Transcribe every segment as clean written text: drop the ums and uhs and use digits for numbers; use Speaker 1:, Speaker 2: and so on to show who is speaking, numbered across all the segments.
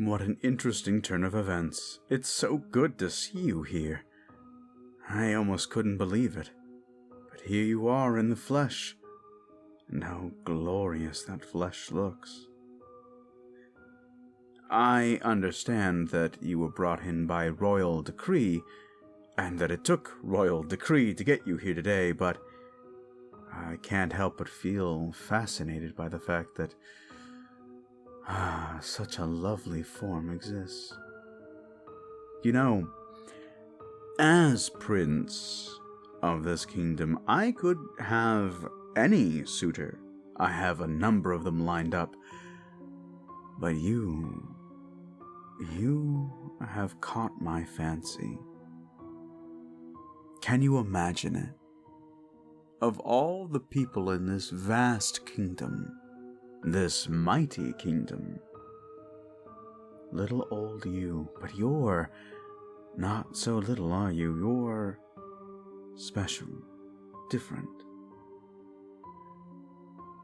Speaker 1: What an interesting turn of events. It's so good to see you here. I almost couldn't believe it. But here you are in the flesh. And how glorious that flesh looks. I understand that you were brought in by royal decree, and that it took royal decree to get you here today, but I can't help but feel fascinated by the fact that such a lovely form exists. You know, as prince of this kingdom, I could have any suitor. I have a number of them lined up. But you have caught my fancy. Can you imagine it? Of all the people in this vast kingdom, this mighty kingdom, little old you, but you're not so little, are you? You're special, different.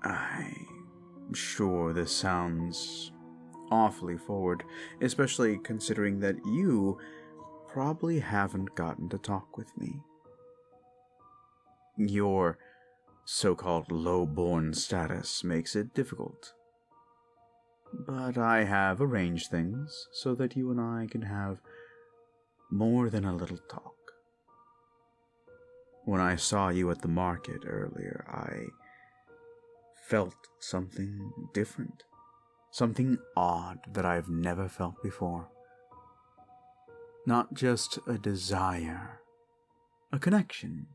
Speaker 1: I'm sure this sounds awfully forward, especially considering that you probably haven't gotten to talk with me. Your so-called low-born status makes it difficult. But I have arranged things so that you and I can have more than a little talk. When I saw you at the market earlier, I felt something different. Something odd that I've never felt before. Not just a desire, a connection.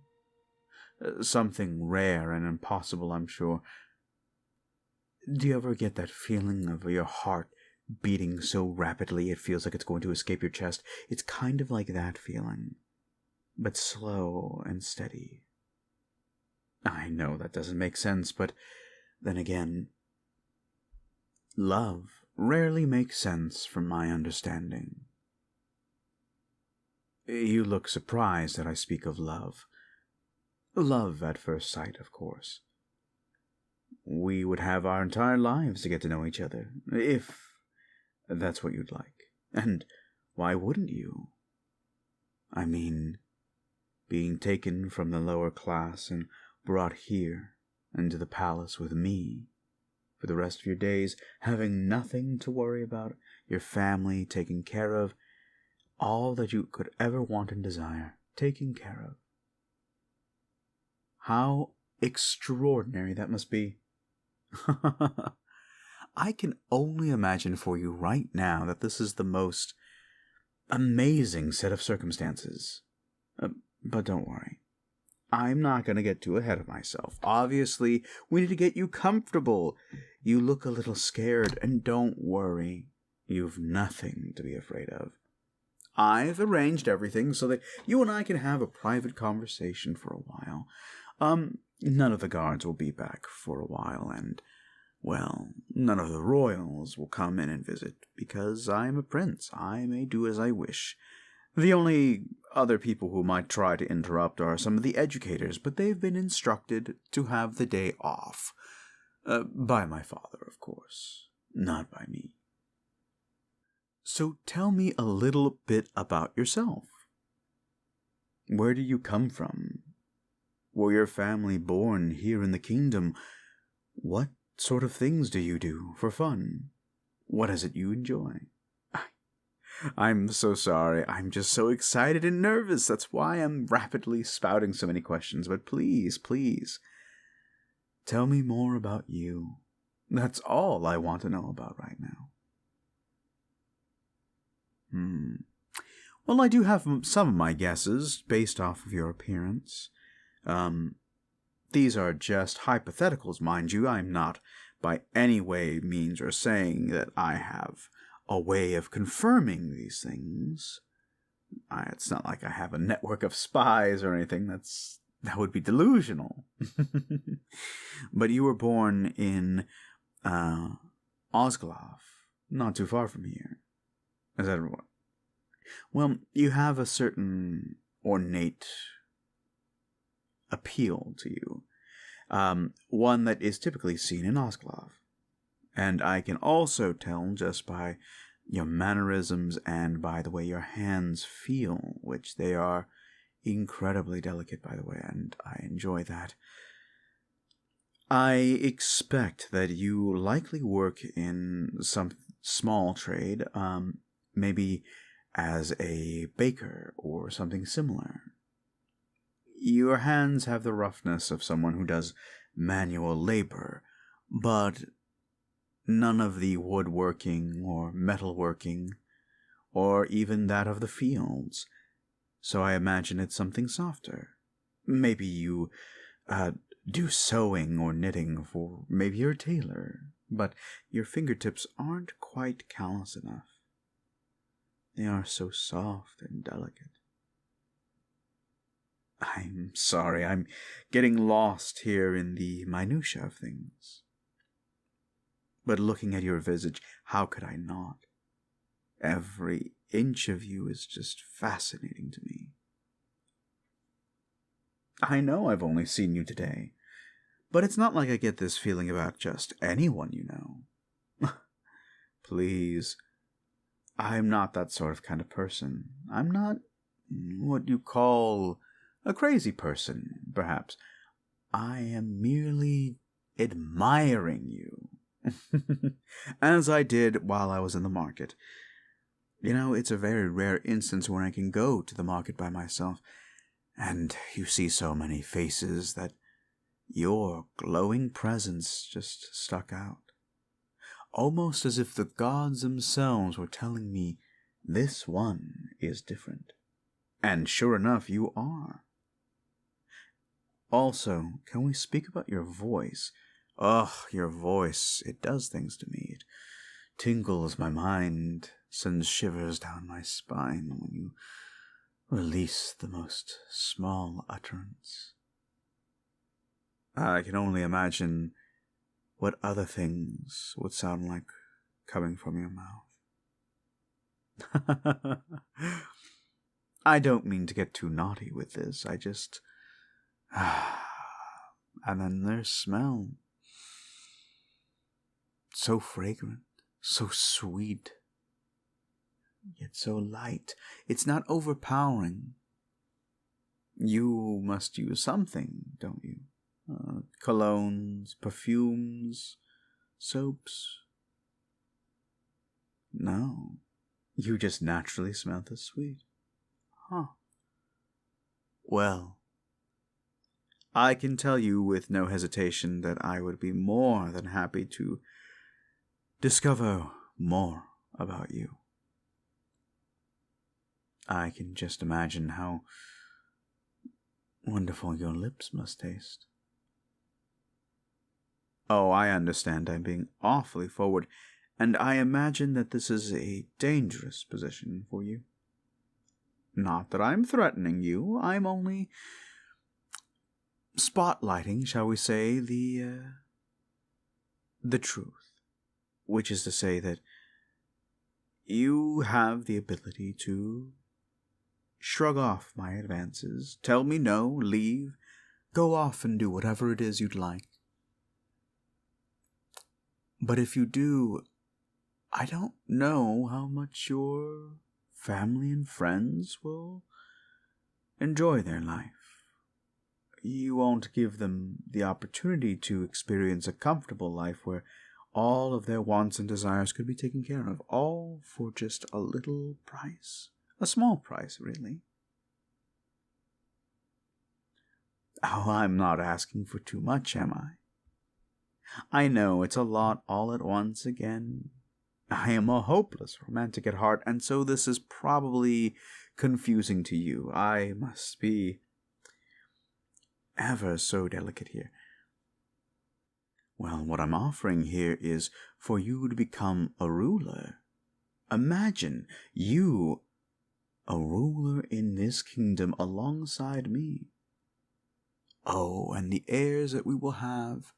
Speaker 1: Something rare and impossible, I'm sure. Do you ever get that feeling of your heart beating so rapidly it feels like it's going to escape your chest? It's kind of like that feeling, but slow and steady. I know that doesn't make sense, but then again, love rarely makes sense from my understanding. You look surprised that I speak of love. Love at first sight, of course. We would have our entire lives to get to know each other, if that's what you'd like. And why wouldn't you? I mean, being taken from the lower class and brought here into the palace with me, for the rest of your days, having nothing to worry about, your family taken care of, all that you could ever want and desire, taken care of. How extraordinary that must be. I can only imagine for you right now that this is the most amazing set of circumstances. But don't worry. I'm not going to get too ahead of myself. Obviously, we need to get you comfortable. You look a little scared, and don't worry. You've nothing to be afraid of. I've arranged everything so that you and I can have a private conversation for a while. None of the guards will be back for a while, and, well, none of the royals will come in and visit, because I'm a prince. I may do as I wish. The only other people who might try to interrupt are some of the educators, but they've been instructed to have the day off. By my father, of course, not by me. So tell me a little bit about yourself. Where do you come from? Were your family born here in the kingdom? What sort of things do you do for fun? What is it you enjoy? I'm so sorry. I'm just so excited and nervous. That's why I'm rapidly spouting so many questions. But please, please, tell me more about you. That's all I want to know about right now. Well, I do have some of my guesses based off of your appearance. These are just hypotheticals, mind you. I'm not by any way, means, or saying that I have a way of confirming these things. It's not like I have a network of spies or anything. That would be delusional. But you were born in Osglav, not too far from here. Is that what? Well, you have a certain ornate appeal to you. One that is typically seen in Osglav. And I can also tell just by your mannerisms, and by the way your hands feel, which they are incredibly delicate, by the way, and I enjoy that. I expect that you likely work in some small trade, maybe as a baker or something similar. Your hands have the roughness of someone who does manual labor, but none of the woodworking or metalworking, or even that of the fields. So I imagine it's something softer. Maybe you do sewing or knitting, for maybe you're a tailor, but your fingertips aren't quite callous enough. They are so soft and delicate. I'm sorry, I'm getting lost here in the minutiae of things. But looking at your visage, how could I not? Every inch of you is just fascinating to me. I know I've only seen you today, but it's not like I get this feeling about just anyone you know. Please, I'm not that sort of kind of person. I'm not what you call a crazy person, perhaps. I am merely admiring you. As I did while I was in the market. You know, it's a very rare instance when I can go to the market by myself, and you see so many faces that your glowing presence just stuck out. Almost as if the gods themselves were telling me, this one is different. And sure enough, you are. Also, can we speak about your voice? Ugh, your voice, it does things to me. It tingles my mind, sends shivers down my spine when you release the most small utterance. I can only imagine what other things would sound like coming from your mouth. I don't mean to get too naughty with this, I just... And then there's smell. So fragrant, so sweet, yet so light. It's not overpowering. You must use something, don't you? Colognes, perfumes, soaps. No, you just naturally smell the sweet. Huh. Well, I can tell you with no hesitation that I would be more than happy to discover more about you. I can just imagine how wonderful your lips must taste. Oh, I understand I'm being awfully forward, and I imagine that this is a dangerous position for you. Not that I'm threatening you, I'm only spotlighting, shall we say, the truth. Which is to say that you have the ability to shrug off my advances, tell me no, leave, go off and do whatever it is you'd like. But if you do, I don't know how much your family and friends will enjoy their life. You won't give them the opportunity to experience a comfortable life where all of their wants and desires could be taken care of, all for just a little price. A small price, really. Oh, I'm not asking for too much, am I? I know it's a lot all at once again. I am a hopeless romantic at heart, and so this is probably confusing to you. I must be ever so delicate here. Well, what I'm offering here is for you to become a ruler. Imagine you, a ruler in this kingdom alongside me. Oh, and the heirs that we will have.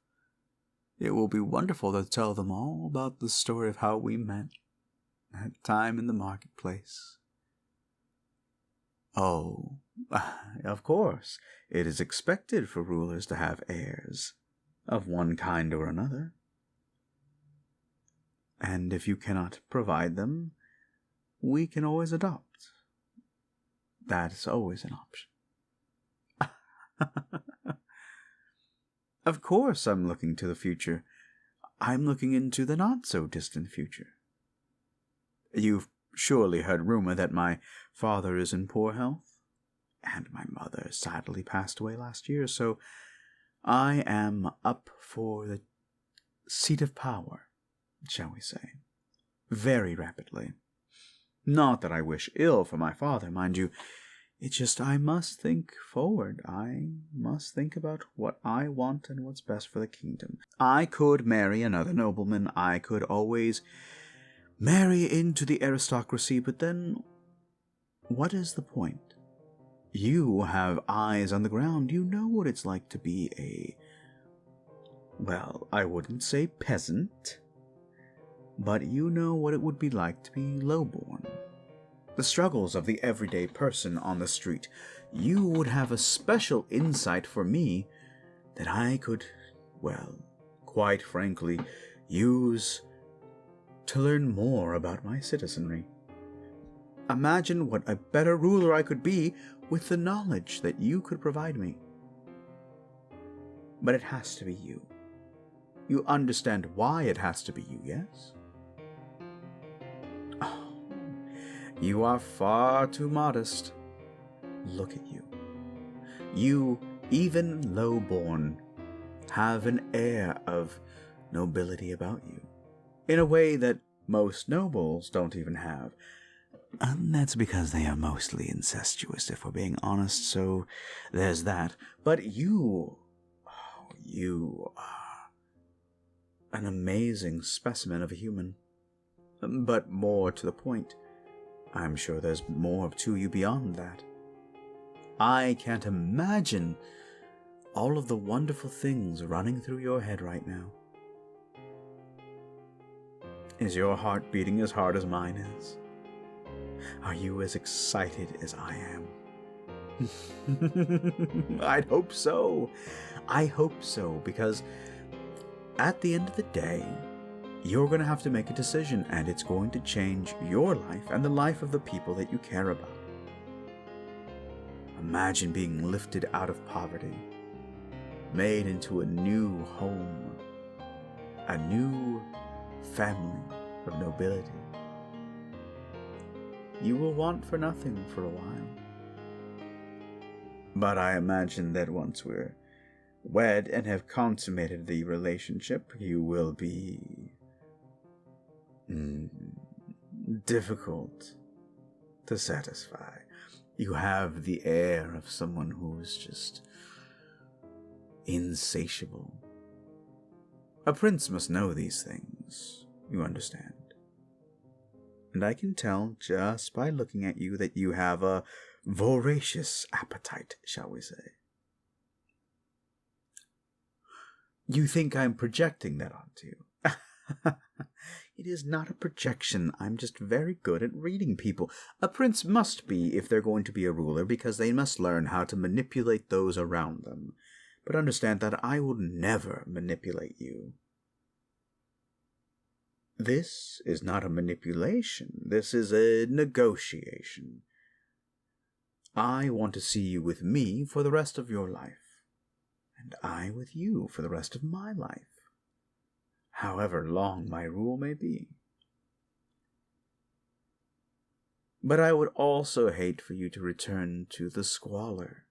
Speaker 1: It will be wonderful to tell them all about the story of how we met, that time in the marketplace. Oh, of course, it is expected for rulers to have heirs, of one kind or another. And if you cannot provide them, we can always adopt. That's always an option. Of course I'm looking to the future. I'm looking into the not-so-distant future. You've surely heard rumor that my father is in poor health, and my mother sadly passed away last year, so I am up for the seat of power, shall we say, very rapidly. Not that I wish ill for my father, mind you. It's just I must think forward. I must think about what I want and what's best for the kingdom. I could marry another nobleman. I could always marry into the aristocracy, but then what is the point? You have eyes on the ground. You know what it's like to be a, well, I wouldn't say peasant, but you know what it would be like to be lowborn. The struggles of the everyday person on the street. You would have a special insight for me that I could, well, quite frankly, use to learn more about my citizenry. Imagine what a better ruler I could be with the knowledge that you could provide me. But it has to be you. You understand why it has to be you, yes? You are far too modest. Look at you. You, even low-born, have an air of nobility about you, in a way that most nobles don't even have. And that's because they are mostly incestuous, if we're being honest, so there's that. But you are an amazing specimen of a human. But more to the point, I'm sure there's more to you beyond that. I can't imagine all of the wonderful things running through your head right now. Is your heart beating as hard as mine is? Are you as excited as I am? I'd hope so. I hope so, because at the end of the day, you're going to have to make a decision, and it's going to change your life and the life of the people that you care about. Imagine being lifted out of poverty, made into a new home, a new family of nobility. You will want for nothing for a while. But I imagine that once we're wed and have consummated the relationship, you will be difficult to satisfy. You have the air of someone who's just insatiable. A prince must know these things, you understand. And I can tell just by looking at you that you have a voracious appetite, shall we say. You think I'm projecting that onto you? It is not a projection. I'm just very good at reading people. A prince must be if they're going to be a ruler, because they must learn how to manipulate those around them. But understand that I will never manipulate you. This is not a manipulation. This is a negotiation. I want to see you with me for the rest of your life, and I with you for the rest of my life, however long my rule may be. But I would also hate for you to return to the squalor.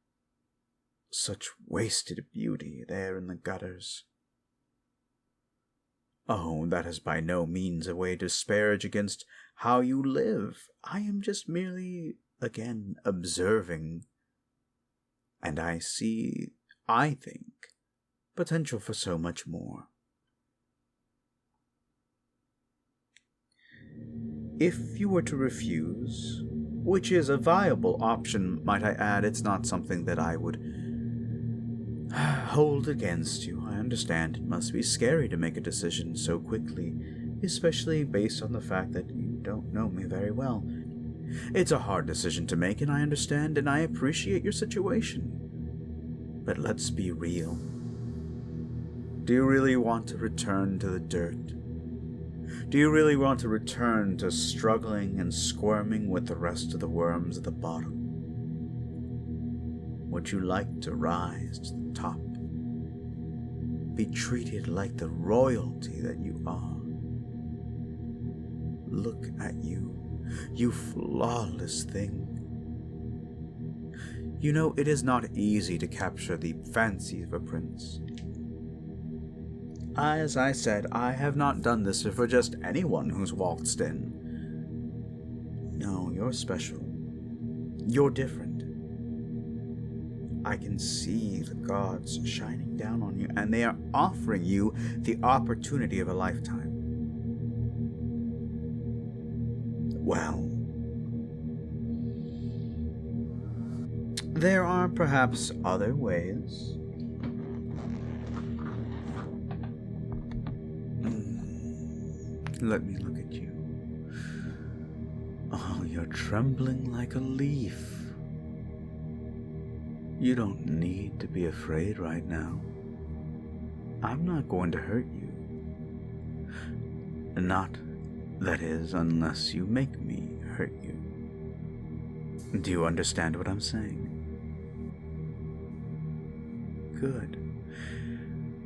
Speaker 1: Such wasted beauty there in the gutters. Oh, that is by no means a way to disparage against how you live. I am just merely, again, observing. And I see, I think, potential for so much more. If you were to refuse, which is a viable option, might I add, it's not something that I would hold against you. I understand it must be scary to make a decision so quickly, especially based on the fact that you don't know me very well. It's a hard decision to make, and I understand and I appreciate your situation. But let's be real. Do you really want to return to the dirt? Do you really want to return to struggling and squirming with the rest of the worms at the bottom? Would you like to rise to the top? Be treated like the royalty that you are? Look at you, you flawless thing. You know, it is not easy to capture the fancy of a prince. As I said, I have not done this for just anyone who's waltzed in. No, you're special. You're different. I can see the gods shining down on you, and they are offering you the opportunity of a lifetime. Well, there are perhaps other ways. Let me look at you. Oh, you're trembling like a leaf. You don't need to be afraid right now. I'm not going to hurt you. Not, that is, unless you make me hurt you. Do you understand what I'm saying? Good.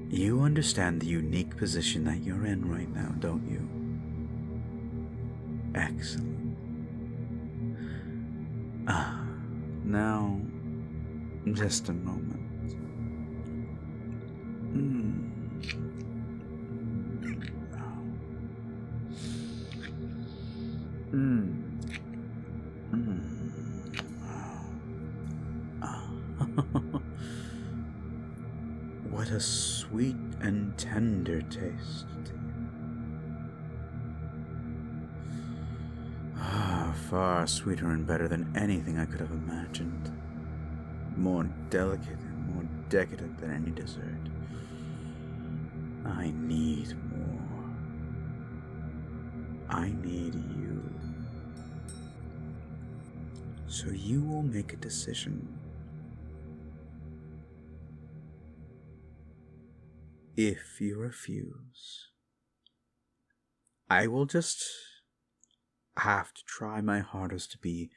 Speaker 1: You understand the unique position that you're in right now, don't you? Excellent. Now, just a moment. What a sweet and tender taste. Far sweeter and better than anything I could have imagined. More delicate and more decadent than any dessert. I need more. I need you. So you will make a decision. If you refuse, I will just have to try my hardest to be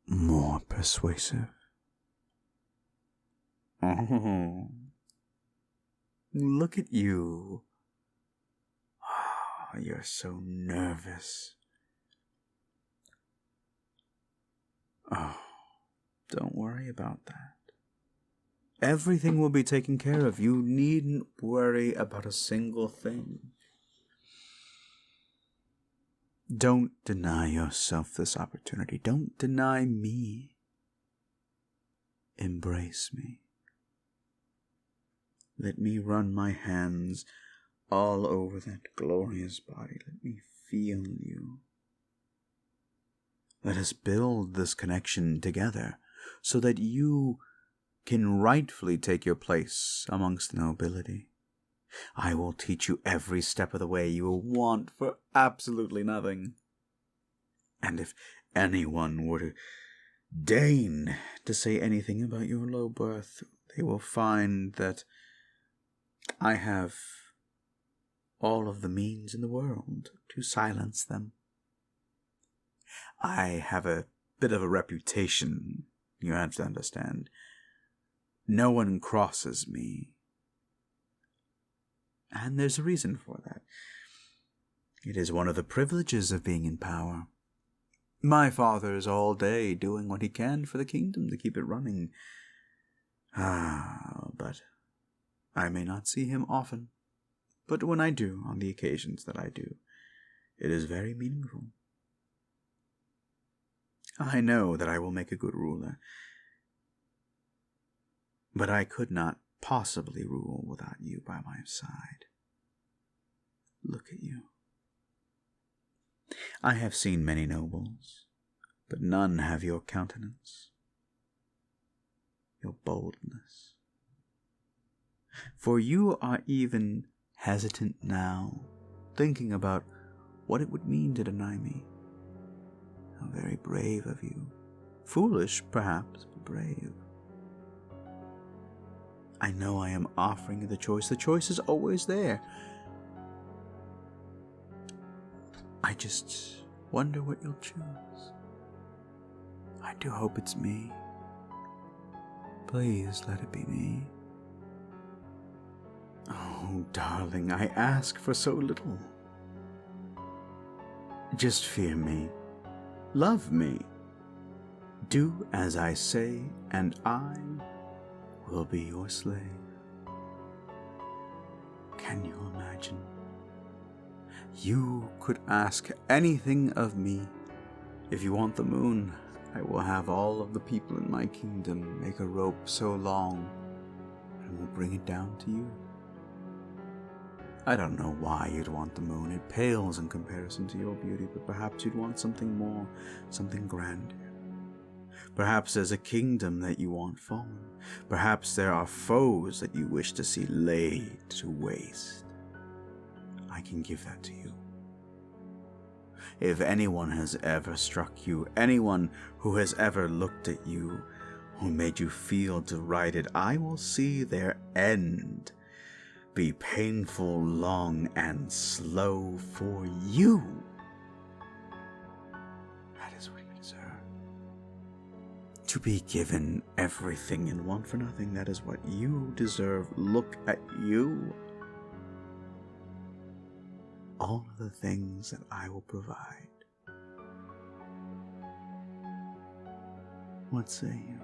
Speaker 1: more persuasive. Oh, look at you. Oh, you're so nervous. Oh, don't worry about that. Everything will be taken care of. You needn't worry about a single thing. Don't deny yourself this opportunity. Don't deny me. Embrace me. Let me run my hands all over that glorious body. Let me feel you. Let us build this connection together so that you can rightfully take your place amongst the nobility. I will teach you every step of the way you will want for absolutely nothing. And if anyone were to deign to say anything about your low birth, they will find that I have all of the means in the world to silence them. I have a bit of a reputation, you have to understand. No one crosses me. And there's a reason for that. It is one of the privileges of being in power. My father is all day doing what he can for the kingdom to keep it running. But I may not see him often. But when I do, on the occasions that I do, it is very meaningful. I know that I will make a good ruler. But I could not possibly rule without you by my side. Look at you. I have seen many nobles, but none have your countenance, your boldness. For you are even hesitant now, thinking about what it would mean to deny me. How very brave of you. Foolish, perhaps, but brave. I know I am offering you the choice. The choice is always there. I just wonder what you'll choose. I do hope it's me. Please let it be me. Oh, darling, I ask for so little. Just fear me. Love me. Do as I say, and I will be your slave. Can you imagine? You could ask anything of me. If you want the moon, I will have all of the people in my kingdom make a rope so long, and will bring it down to you. I don't know why you'd want the moon. It pales in comparison to your beauty, but perhaps you'd want something more, something grander. Perhaps there's a kingdom that you want fallen. Perhaps there are foes that you wish to see laid to waste. I can give that to you. If anyone has ever struck you, anyone who has ever looked at you, who made you feel derided, I will see their end be painful, long, and slow for you. That is what you deserve. To be given everything and want for nothing, that is what you deserve. Look at you. All of the things that I will provide. What say you?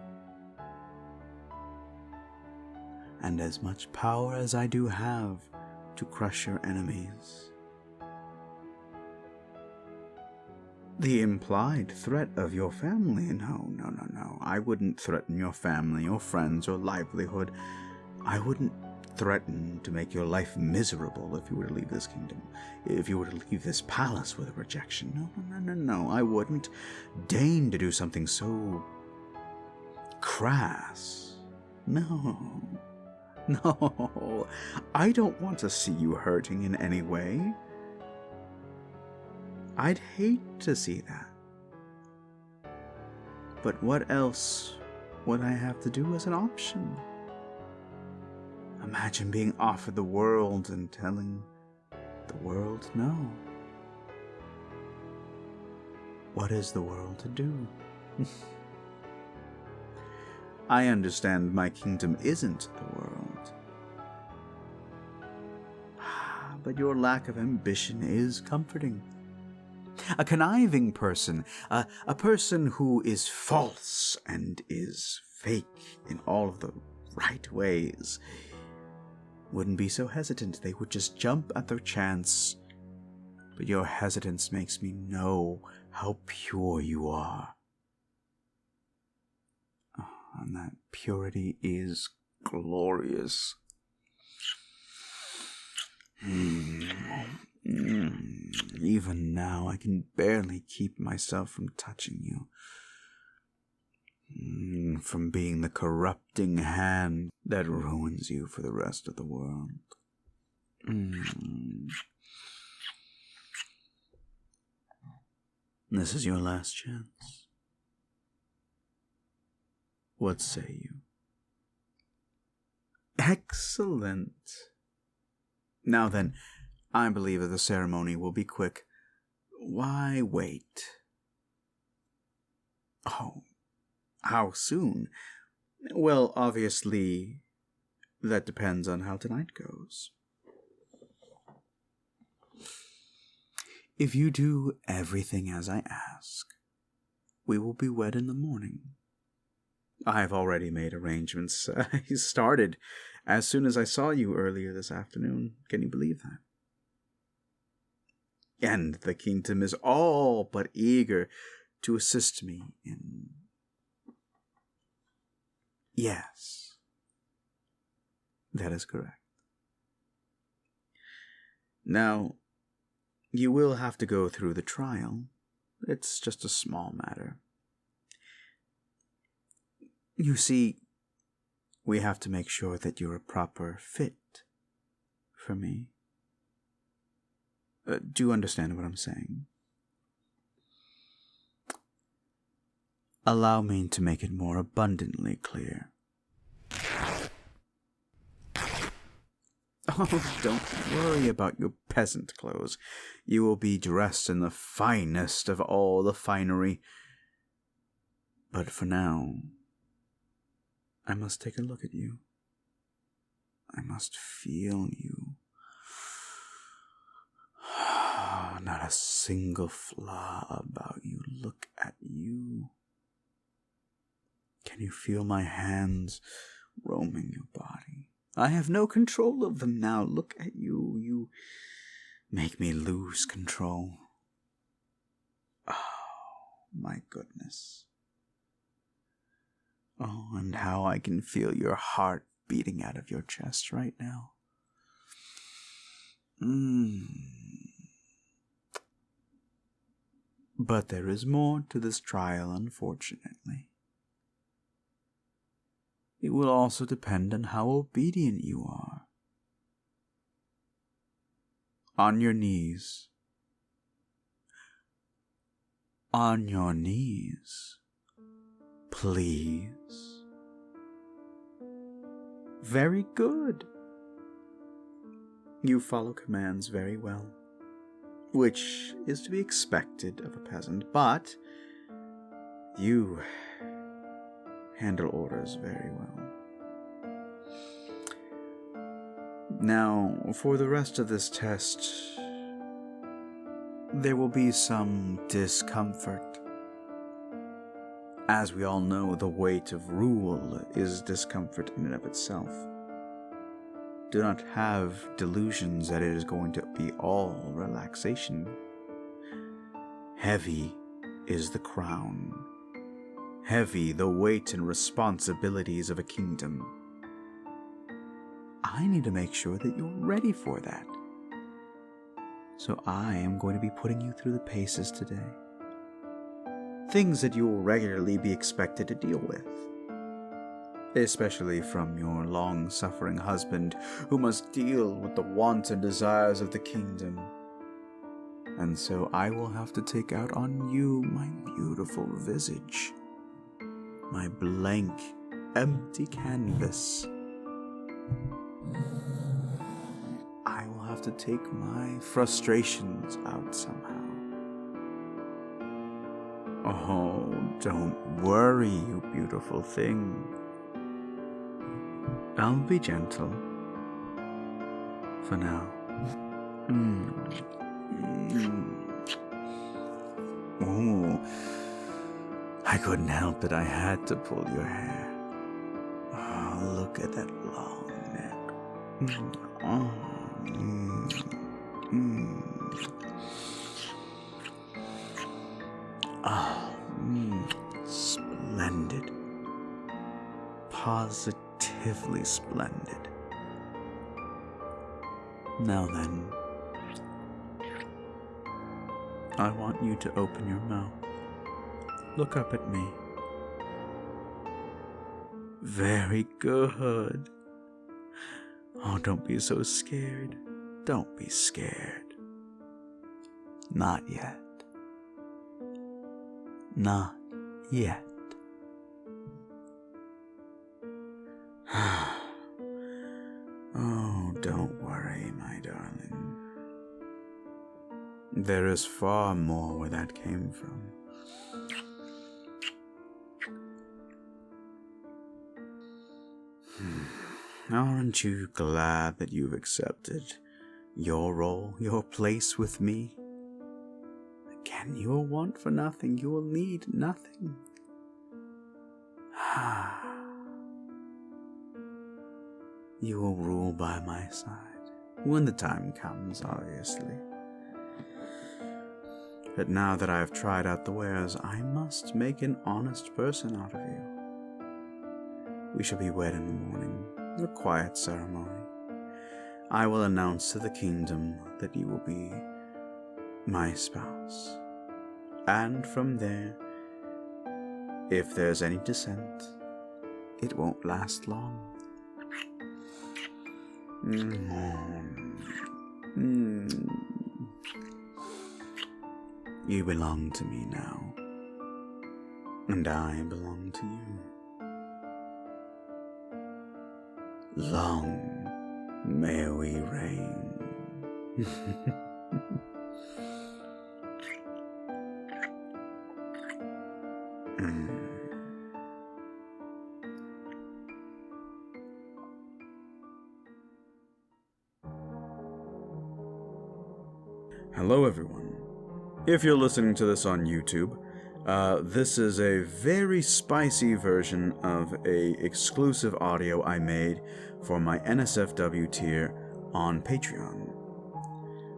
Speaker 1: And as much power as I do have to crush your enemies. The implied threat of your family? No. I wouldn't threaten your family, your friends, or livelihood. I wouldn't threaten to make your life miserable if you were to leave this kingdom, if you were to leave this palace with a rejection. No. I wouldn't deign to do something so crass. No. I don't want to see you hurting in any way. I'd hate to see that. But what else would I have to do as an option? Imagine being offered the world and telling the world no. What is the world to do? I understand my kingdom isn't the world. But your lack of ambition is comforting. A conniving person, a person who is false and is fake in all of the right ways, wouldn't be so hesitant. They would just jump at their chance. But your hesitance makes me know how pure you are. And that purity is glorious. Even now, I can barely keep myself from touching you. From being the corrupting hand that ruins you for the rest of the world. This is your last chance. What say you? Excellent. Now then, I believe that the ceremony will be quick. Why wait? Oh, how soon? Well, obviously, that depends on how tonight goes. If you do everything as I ask, we will be wed in the morning. I've already made arrangements. I started as soon as I saw you earlier this afternoon. Can you believe that? And the kingdom is all but eager to assist me in... Yes, that is correct. Now, you will have to go through the trial. It's just a small matter. You see, we have to make sure that you're a proper fit for me. Do you understand what I'm saying? Allow me to make it more abundantly clear. Oh, don't worry about your peasant clothes. You will be dressed in the finest of all the finery. But for now, I must take a look at you. I must feel you. Not a single flaw about you. Look at you. Can you feel my hands roaming your body? I have no control of them now. Look at you. You make me lose control. Oh, my goodness. Oh, and how I can feel your heart beating out of your chest right now. But there is more to this trial, unfortunately. It will also depend on how obedient you are. On your knees. On your knees. Please. Very good. You follow commands very well, which is to be expected of a peasant, but you handle orders very well. Now, for the rest of this test, there will be some discomfort. As we all know, the weight of rule is discomfort in and of itself. Do not have delusions that it is going to be all relaxation. Heavy is the crown. Heavy the weight and responsibilities of a kingdom. I need to make sure that you're ready for that. So I am going to be putting you through the paces today. Things that you will regularly be expected to deal with. Especially from your long-suffering husband, who must deal with the wants and desires of the kingdom. And so I will have to take out on you my beautiful visage, my blank, empty canvas. I will have to take my frustrations out somehow. Oh, don't worry, you beautiful thing. I'll be gentle. For now. Oh, I couldn't help it. I had to pull your hair. Oh, look at that long neck. Splendid. Positively splendid. Now then, I want you to open your mouth. Look up at me. Very good. Oh, don't be so scared. Don't be scared. Not yet. Not yet. Oh, don't worry, my darling. There is far more where that came from. Aren't you glad that you've accepted your role, your place with me? Again, you will want for nothing, you will need nothing. You will rule by my side, when the time comes, obviously. But now that I have tried out the wares, I must make an honest person out of you. We shall be wed in the morning, a quiet ceremony. I will announce to the kingdom that you will be my spouse. And from there, if there's any dissent, it won't last long. You belong to me now, and I belong to you. Long May we reign. Hello everyone. If you're listening to this on YouTube, this is a very spicy version of a exclusive audio I made for my NSFW tier on Patreon.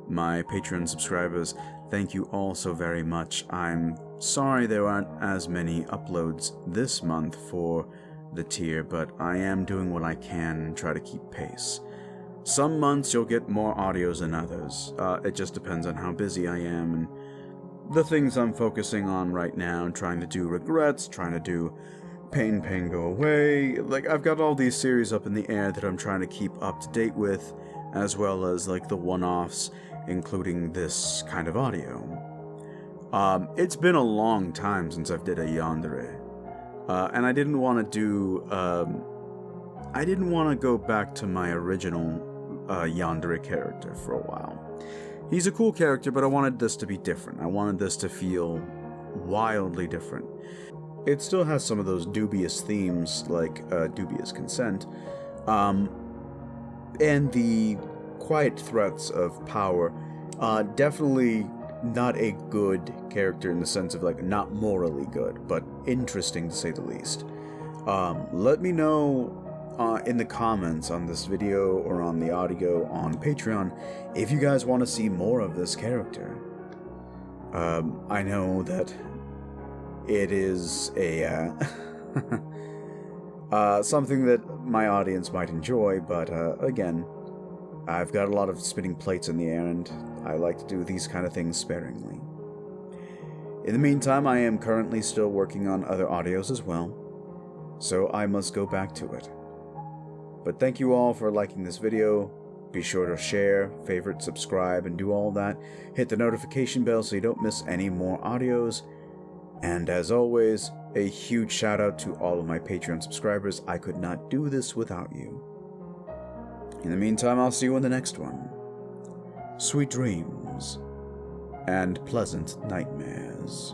Speaker 1: My Patreon subscribers, thank you all so very much. I'm sorry there aren't as many uploads this month for the tier, but I am doing what I can and try to keep pace. Some months you'll get more audios than others. It just depends on how busy I am and the things I'm focusing on right now, trying to do regrets, trying to do pain go away. Like, I've got all these series up in the air that I'm trying to keep up to date with, as well as like the one-offs, including this kind of audio. It's been a long time since I've did a Yandere, and I didn't want to go back to my original Yandere character for a while. He's a cool character, but I wanted this to be different. I wanted this to feel wildly different. It still has some of those dubious themes, like dubious consent, and the quiet threats of power. Definitely not a good character in the sense of, like, not morally good, but interesting to say the least. Let me know in the comments on this video or on the audio on Patreon if you guys want to see more of this character. I know that it is a something that my audience might enjoy, but again, I've got a lot of spinning plates in the air and I like to do these kind of things sparingly. In the meantime, I am currently still working on other audios as well, so I must go back to it. But thank you all for liking this video. Be sure to share, favorite, subscribe, and do all that. Hit the notification bell so you don't miss any more audios. And as always, a huge shout out to all of my Patreon subscribers. I could not do this without you. In the meantime, I'll see you in the next one. Sweet dreams and pleasant nightmares.